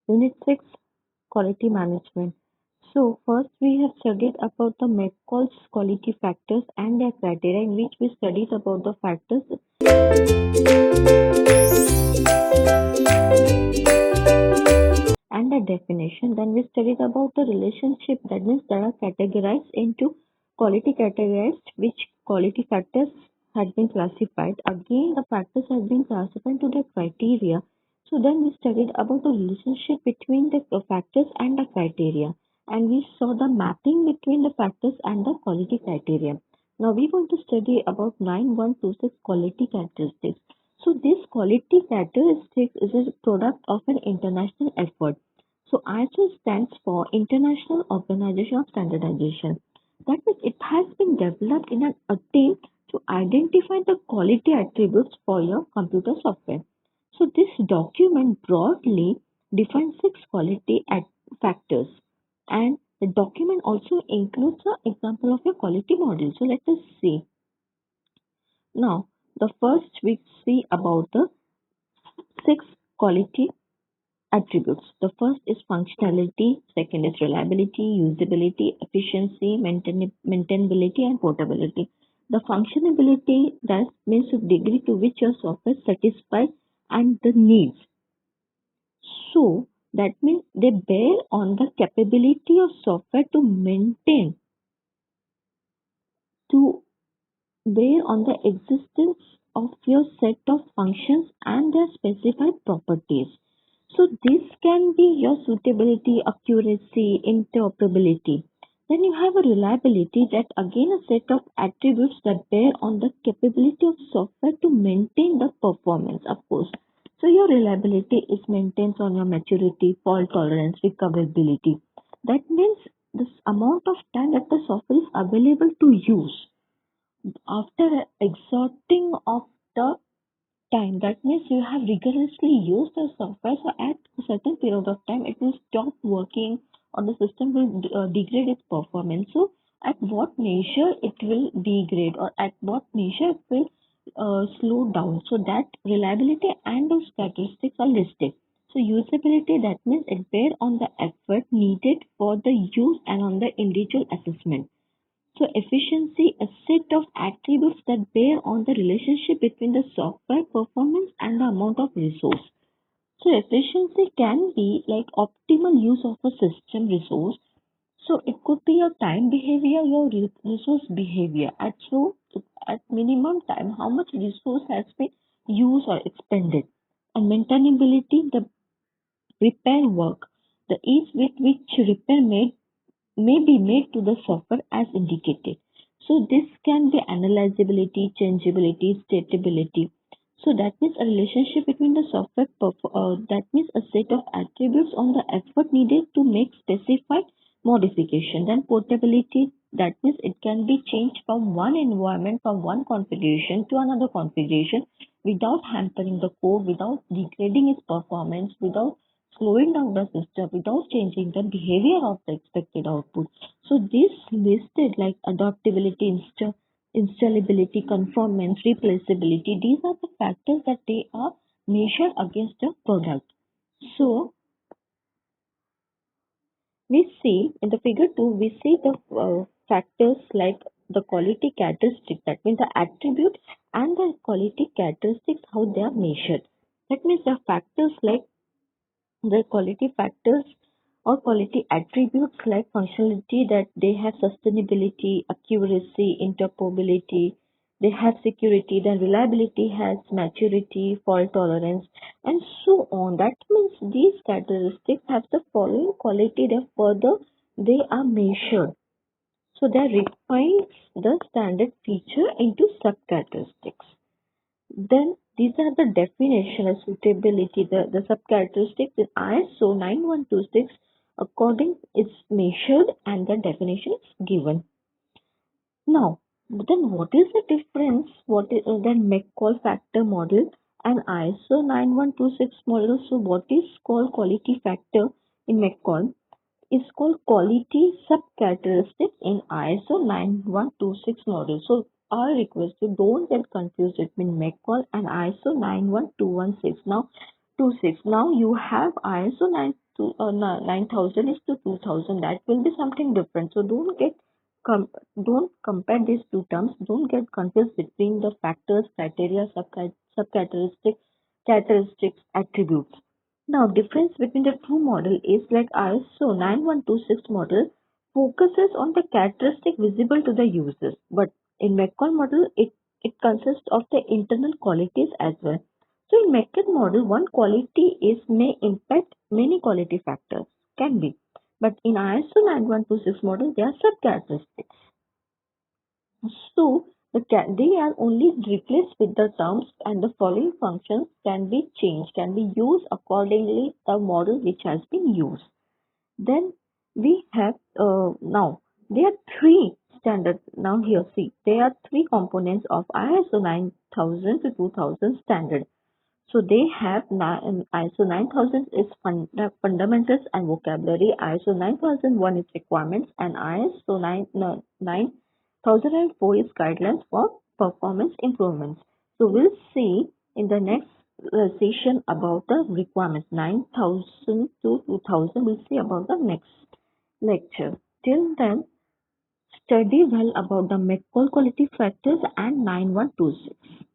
Unit 6, Quality Management. So first we have studied about the McCall's quality factors and their criteria, in which we studied about the factors and the definition. Then we studied about the relationship, that means that are categorized into quality categorized, which quality factors had been classified. Again, the factors have been classified to the criteria. So then we studied about the relationship between the factors and the criteria, and we saw the mapping between the factors and the quality criteria. Now we want to study about 9126 quality characteristics. So this quality characteristics is a product of an international effort. So ISO stands for International Organization of Standardization. That means it has been developed in an attempt to identify the quality attributes for your computer software. So this document broadly defines six quality factors, and the document also includes an example of a quality model. So let us see. Now, the first we see about the six quality attributes. The first is functionality, second is reliability, usability, efficiency, maintainability, and portability. The functionality, that means the degree to which your software satisfies and the needs. So that means they bear on the capability of software to maintain, to bear on the existence of your set of functions and their specified properties. So this can be your suitability, accuracy, interoperability. Then you have a reliability, that again a set of attributes that bear on the capability of software to maintain the performance, of course. So your reliability is maintained on your maturity, fault tolerance, recoverability. That means this amount of time that the software is available to use after exhausting of the time. That means you have rigorously used the software, so at a certain period of time it will stop working or the system will degrade its performance. So at what measure it will degrade, or at what measure it will slow down, so that reliability and those characteristics are listed. So usability, that means it bear on the effort needed for the use and on the individual assessment. So efficiency, a set of attributes that bear on the relationship between the software performance and the amount of resource. So efficiency can be like optimal use of a system resource. So it could be your time behavior, your resource behavior. At minimum time, how much resource has been used or expended. And maintainability, the repair work, the ease with which repair may be made to the software as indicated. So this can be analyzability, changeability, stability. So that means a relationship between the software, that means a set of attributes on the effort needed to make specified modification. Then portability, that means it can be changed from one environment, from one configuration to another configuration without hampering the code, without degrading its performance, without slowing down the system, without changing the behavior of the expected output. So this listed like adaptability, installability, conformance, replaceability, these are the factors that they are measured against the product. So we see in the figure 2, we see the factors like the quality characteristic, that means the attribute and the quality characteristics, how they are measured. That means the factors like the quality factors or quality attributes like functionality, that they have sustainability, accuracy, interoperability, they have security, then reliability has maturity, fault tolerance, and so on. That means these characteristics have the following quality, that further they are measured. So they refine the standard feature into sub-characteristics. Then these are the definition of suitability, the sub-characteristics in ISO 9126 according it's measured and the definition is given. Now, then what is the difference? What is then McCall factor model and ISO 9126 model? So what is called quality factor in McCall is called quality sub-characteristic in ISO 9126 model. So our request, you don't get confused between McCall and ISO 91216. Now 26. Now you have ISO 9000 is to 2000. That will be something different. So don't compare these two terms. Don't get confused between the factors, criteria, characteristics, attributes. Now, difference between the two model is like ISO 9126 model focuses on the characteristic visible to the users, but in McCall model, it consists of the internal qualities as well. So in McCall model, one quality is may impact many quality factors, can be. But in ISO 9126 model, they are sub-characteristics. So they are only replaced with the terms and the following functions can be changed, can be used accordingly the model which has been used. Then we have now there are three standards. Now here see there are three components of ISO 9000 to 2000 standard. So they have ISO 9000 is fundamentals and vocabulary, ISO 9001 is requirements, and ISO 9004 is guidelines for performance improvements. So we'll see in the next session about the requirements 9000 to 2000. We'll see about the next lecture. Till then, study well about the McCall quality factors and 9126.